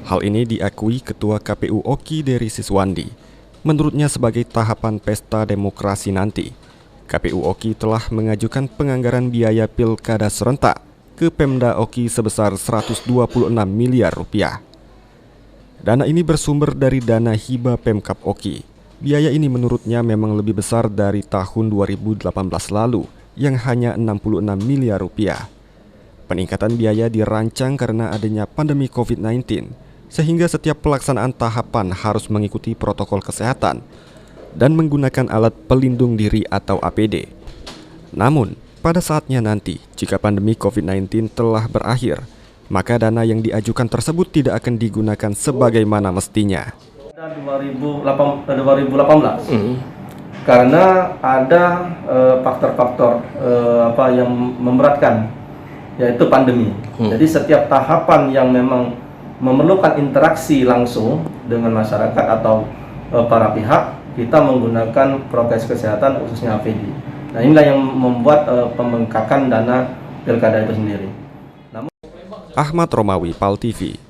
Hal ini diakui Ketua KPU Oki Dery Siswandi. Menurutnya sebagai tahapan pesta demokrasi nanti, KPU Oki telah mengajukan penganggaran biaya pilkada serentak ke Pemda Oki sebesar 126 miliar rupiah. Dana ini bersumber dari dana hibah Pemkab Oki. Biaya ini menurutnya memang lebih besar dari tahun 2018 lalu yang hanya 66 miliar rupiah. Peningkatan biaya dirancang karena adanya pandemi COVID-19, sehingga setiap pelaksanaan tahapan harus mengikuti protokol kesehatan dan menggunakan alat pelindung diri atau APD. Namun, pada saatnya nanti, jika pandemi COVID-19 telah berakhir, maka dana yang diajukan tersebut tidak akan digunakan sebagaimana mestinya. 2018 karena ada faktor-faktor yang memberatkan, yaitu pandemi. Jadi setiap tahapan yang memang memerlukan interaksi langsung dengan masyarakat atau para pihak, kita menggunakan prokes kesehatan khususnya APD. Nah, inilah yang membuat pembengkakan dana pilkada itu sendiri. Ahmad Romawi, PAL TV.